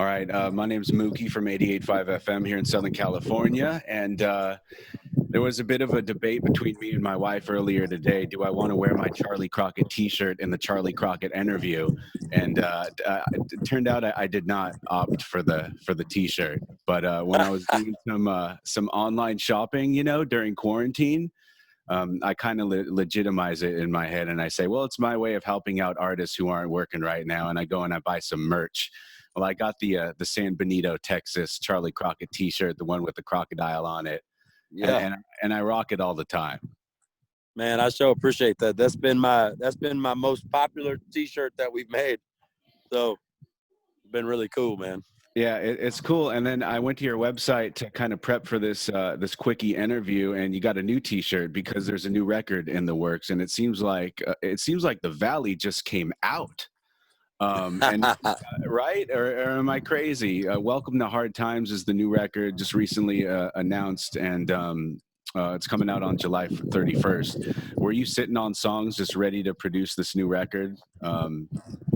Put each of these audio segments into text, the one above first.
All right. My name's Mookie from 88.5 FM here in Southern California. And there was a bit of a debate between me and my wife earlier today. Do I want to wear my Charley Crockett t-shirt in the Charley Crockett interview? And it turned out I did not opt for the t-shirt. But when I was doing some online shopping, during quarantine, I kind of legitimize it in my head. And I say, well, it's my way of helping out artists who aren't working right now. And I go and I buy some merch. Well, I got the San Benito, Texas Charley Crockett T-shirt, the one with the crocodile on it, and I rock it all the time. Man, I sure appreciate that. That's been my most popular T-shirt that we've made, so it's been really cool, man. Yeah, it's cool. And then I went to your website to kind of prep for this quickie interview, and you got a new T-shirt because there's a new record in the works, and it seems like the Valley just came out. And right? Or am I crazy? Welcome to Hard Times is the new record just recently announced, and it's coming out on July 31st. Were you sitting on songs just ready to produce this new record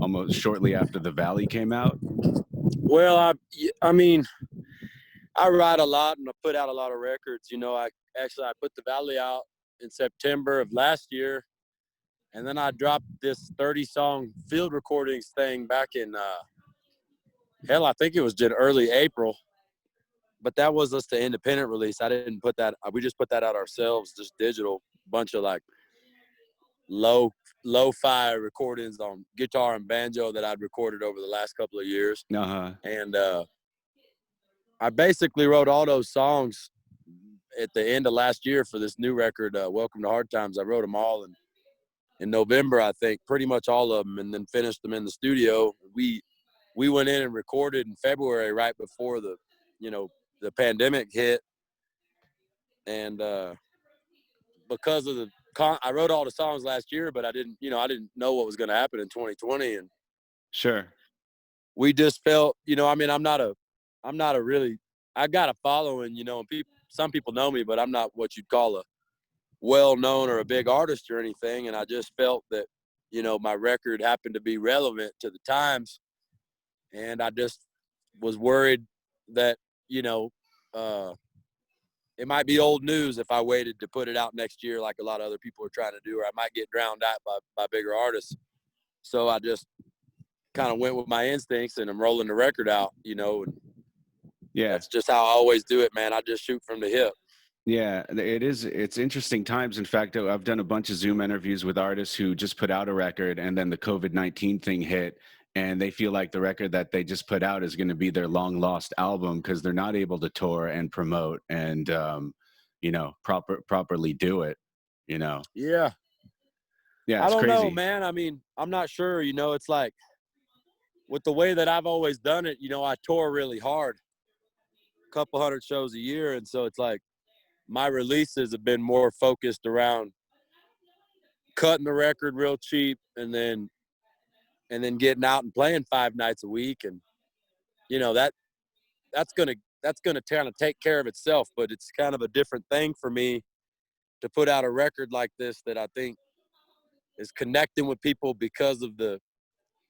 almost shortly after The Valley came out? Well, I mean, I write a lot and I put out a lot of records. I put The Valley out in September of last year. And then I dropped this 30-song field recordings thing back in, I think it was early April. But that was just the independent release. I didn't put that. We just put that out ourselves, just digital, bunch of like lo-fi recordings on guitar and banjo that I'd recorded over the last couple of years. Uh-huh. And I basically wrote all those songs at the end of last year for this new record, Welcome to Hard Times. I wrote them all in November, I think, pretty much all of them, and then finished them in the studio. We went in and recorded in February, right before the pandemic hit. And because of I wrote all the songs last year, but I didn't know what was going to happen in 2020. And sure, we just felt, I'm not a really, I got a following, and some people know me, but I'm not what you'd call a well-known or a big artist or anything. And I just felt that my record happened to be relevant to the times, and I just was worried that it might be old news if I waited to put it out next year like a lot of other people are trying to do, or I might get drowned out by bigger artists. So I just kind of went with my instincts, and I'm rolling the record out, and yeah, that's just how I always do it, man. I just shoot from the hip. Yeah, it's interesting times. In fact, I've done a bunch of Zoom interviews with artists who just put out a record, and then the COVID-19 thing hit, and they feel like the record that they just put out is going to be their long lost album because they're not able to tour and promote and properly do it. Yeah, I don't know, man. I mean, I'm not sure. It's like with the way that I've always done it. I tour really hard, a couple hundred shows a year, and so it's like my releases have been more focused around cutting the record real cheap and then getting out and playing 5 nights a week. And, that's going to kind of take care of itself, but it's kind of a different thing for me to put out a record like this that I think is connecting with people because of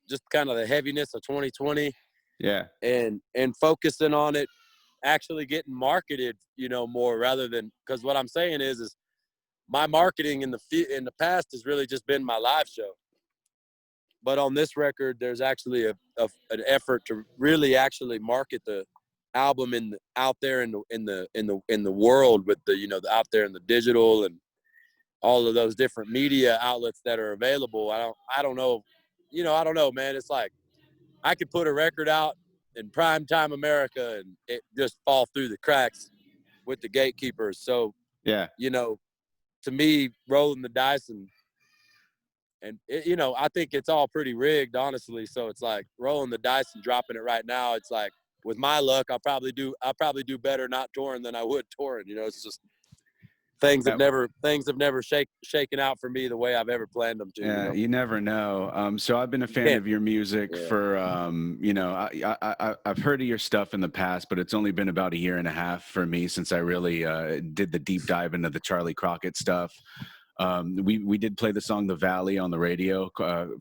just kind of the heaviness of 2020. Yeah. And focusing on it, actually getting marketed, more rather than, because what I'm saying is my marketing in the past has really just been my live show. But on this record, there's actually an effort to really actually market the album out there in the world with the out there in the digital and all of those different media outlets that are available. I don't know, I don't know, man. It's like I could put a record out in primetime America and it just fall through the cracks with the gatekeepers. So, yeah, to me, rolling the dice and it, I think it's all pretty rigged, honestly. So it's like rolling the dice and dropping it right now. It's like, with my luck, I'll probably do better not touring than I would touring. It's just things have never shaken out for me the way I've ever planned them to. Yeah, you never know. So I've been a fan of your music for, I've heard of your stuff in the past, but it's only been about a year and a half for me since I really did the deep dive into the Charley Crockett stuff. We did play the song The Valley on the radio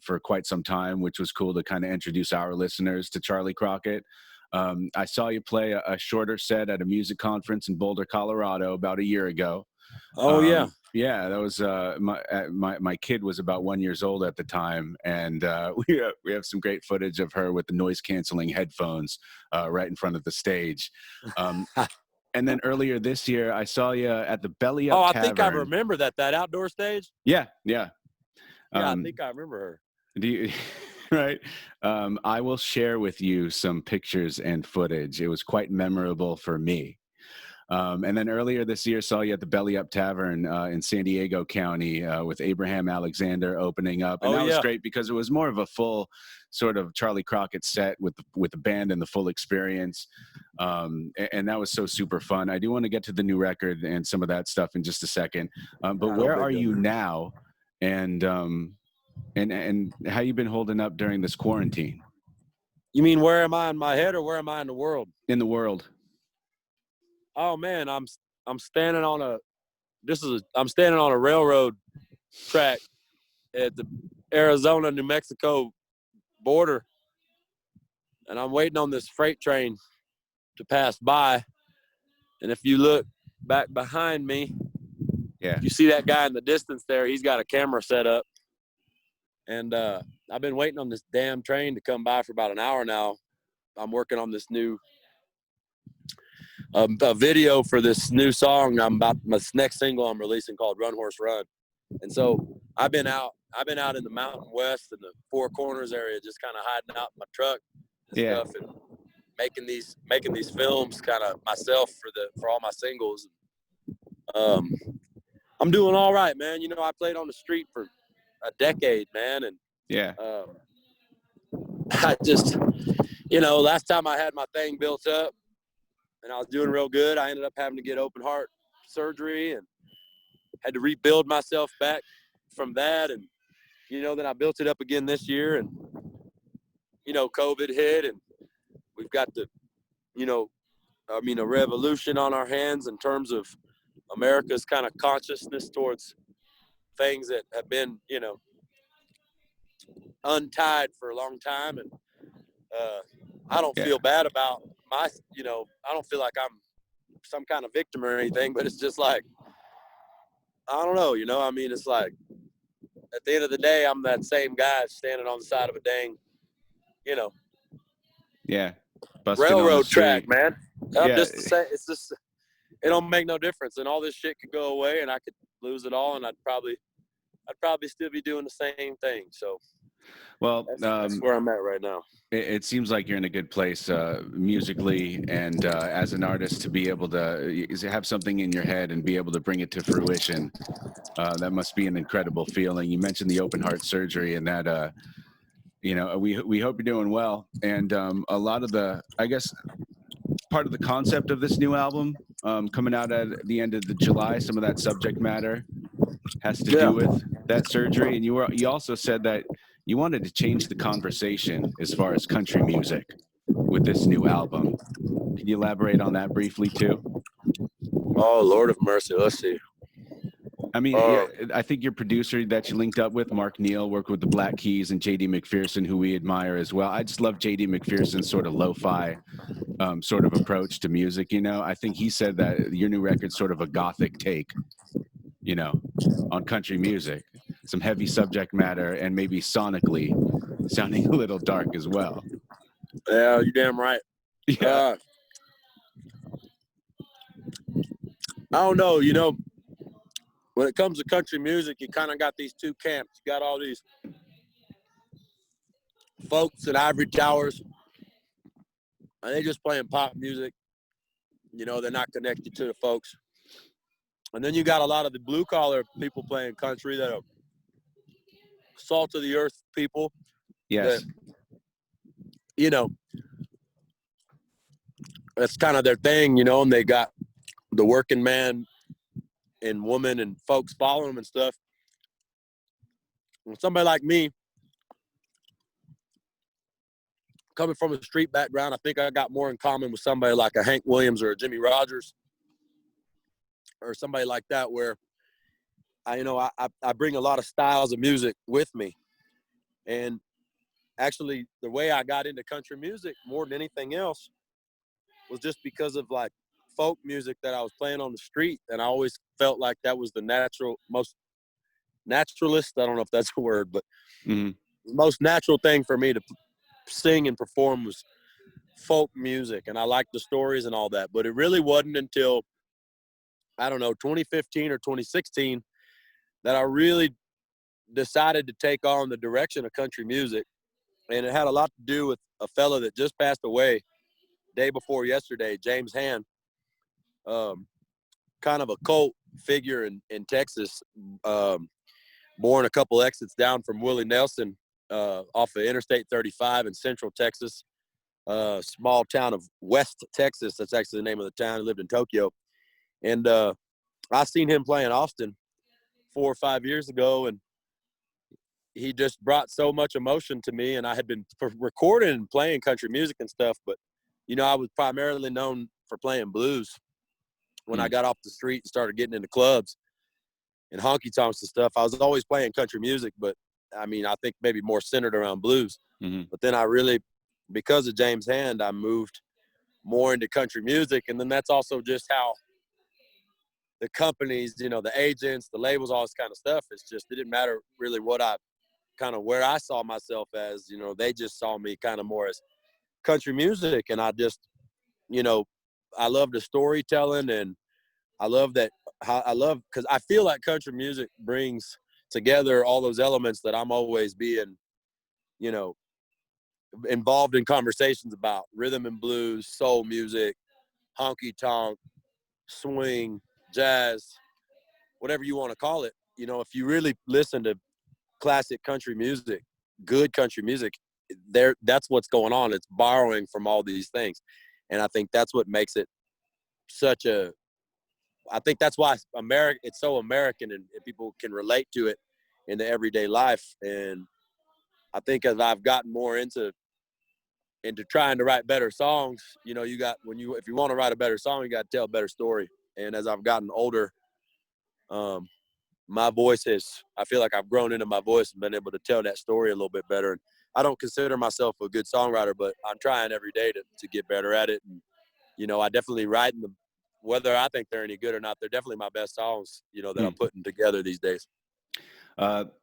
for quite some time, which was cool to kind of introduce our listeners to Charley Crockett. I saw you play a shorter set at a music conference in Boulder, Colorado, about a year ago. Oh, yeah. Yeah, that was my kid was about 1 year old at the time, and we have some great footage of her with the noise canceling headphones right in front of the stage. And then earlier this year, I saw you at the Belly Up Oh, I Tavern. think I remember that outdoor stage. Yeah. Yeah, I think I remember her. Do you, right? I will share with you some pictures and footage. It was quite memorable for me. And then earlier this year, saw you at the Belly Up Tavern in San Diego County with Abraham Alexander opening up, and that was great because it was more of a full sort of Charley Crockett set with the band and the full experience, and that was so super fun. I do want to get to the new record and some of that stuff in just a second, but where are you now, and how you been holding up during this quarantine? You mean where am I in my head or where am I in the world? In the world. Oh man, I'm standing on a railroad track at the Arizona New Mexico border, and I'm waiting on this freight train to pass by. And if you look back behind me, you see that guy in the distance there. He's got a camera set up, and I've been waiting on this damn train to come by for about an hour now. I'm working on this new a video for this new song. My next single I'm releasing called Run Horse Run. And so I've been out in the Mountain West in the Four Corners area, just kind of hiding out in my truck and stuff, and making these films kind of myself for all my singles. I'm doing all right, man. You know, I played on the street for a decade, man. And I just, last time I had my thing built up, and I was doing real good, I ended up having to get open heart surgery and had to rebuild myself back from that. And, then I built it up again this year, and, COVID hit, and we've got a revolution on our hands in terms of America's kind of consciousness towards things that have been, untied for a long time. And I don't feel bad about I don't feel like I'm some kind of victim or anything, but it's just like, I don't know, it's like at the end of the day, I'm that same guy standing on the side of a dang, railroad track, man. I'm just saying, it's just, it don't make no difference, and all this shit could go away and I could lose it all, and I'd probably still be doing the same thing. So well, that's where I'm at right now. It seems like you're in a good place musically and as an artist, to be able to have something in your head and be able to bring it to fruition. That must be an incredible feeling. You mentioned the open heart surgery, and that, we hope you're doing well. And a lot of part of the concept of this new album coming out at the end of July, some of that subject matter has to do with that surgery. And you also said that you wanted to change the conversation as far as country music with this new album. Can you elaborate on that briefly too? Oh, Lord of mercy. Let's see. I mean, I think your producer that you linked up with, Mark Neal, worked with the Black Keys and J.D. McPherson, who we admire as well. I just love J.D. McPherson's sort of lo-fi sort of approach to music. I think he said that your new record's sort of a gothic take, on country music. Some heavy subject matter and maybe sonically sounding a little dark as well. Yeah, you're damn right. Yeah. I don't know, when it comes to country music, you kind of got these two camps. You got all these folks at ivory towers, and they just playing pop music. They're not connected to the folks. And then you got a lot of the blue collar people playing country that are salt of the earth people. Yes. That, that's kind of their thing, and they got the working man and woman and folks following them and stuff. And somebody like me, coming from a street background, I think I got more in common with somebody like a Hank Williams or a Jimmy Rogers or somebody like that, where I bring a lot of styles of music with me. And actually, the way I got into country music more than anything else was just because of like folk music that I was playing on the street. And I always felt like that was the most naturalist. I don't know if that's a word, but Mm-hmm. the most natural thing for me to sing and perform was folk music. And I liked the stories and all that. But it really wasn't until, I don't know, 2015 or 2016 that I really decided to take on the direction of country music. And it had a lot to do with a fella that just passed away day before yesterday, James Hand, kind of a cult figure in Texas, born a couple exits down from Willie Nelson, off of Interstate 35 in Central Texas, small town of West Texas. That's actually the name of the town. He lived in Tokyo. And I seen him play in Austin 4 or 5 years ago, and he just brought so much emotion to me. And I had been recording and playing country music and stuff, but, you know, I was primarily known for playing blues when I got off the street and started getting into clubs and honky tonks and stuff. I was always playing country music, but I mean, I think maybe more centered around blues. Mm-hmm. But then I really, because of James Hand, I moved more into country music. And then that's also just how the companies, you know, the agents, the labels, all this kind of stuff. It's just, it didn't matter really where I saw myself as, you know, they just saw me kind of more as country music. And I just, you know, I love the storytelling, and I love because I feel like country music brings together all those elements that I'm always being, you know, involved in conversations about: rhythm and blues, soul music, honky tonk, swing, jazz, whatever you want to call it. You know, if you really listen to classic country music, good country music, that's what's going on. It's borrowing from all these things. And I think that's what makes it I think that's why it's so American, and people can relate to it in the everyday life. And I think as I've gotten more into trying to write better songs, you know, if you want to write a better song, you got to tell a better story. And as I've gotten older, my voice I feel like I've grown into my voice and been able to tell that story a little bit better. And I don't consider myself a good songwriter, but I'm trying every day to get better at it. And, you know, I definitely write them, whether I think they're any good or not. They're definitely my best songs, you know, that I'm putting together these days.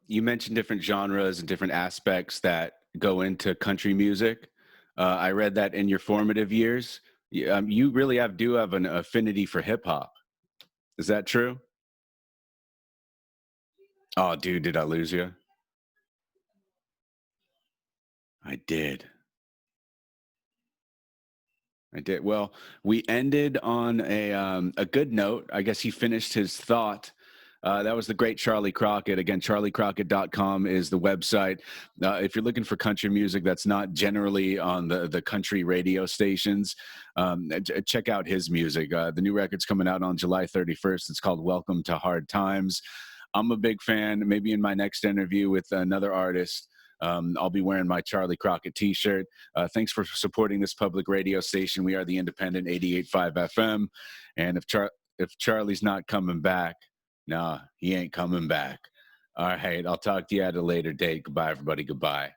You mentioned different genres and different aspects that go into country music. I read that in your formative years, you really do have an affinity for hip hop. Is that true? Oh, dude, did I lose you? I did. Well, we ended on a good note. I guess he finished his thought. That was the great Charley Crockett. Again, charleycrockett.com is the website. If you're looking for country music that's not generally on the country radio stations, check out his music. The new record's coming out on July 31st. It's called Welcome to Hard Times. I'm a big fan. Maybe in my next interview with another artist, I'll be wearing my Charley Crockett t-shirt. Thanks for supporting this public radio station. We are the independent 88.5 FM. And if Charley's not coming back, nah, he ain't coming back. All right, I'll talk to you at a later date. Goodbye, everybody. Goodbye.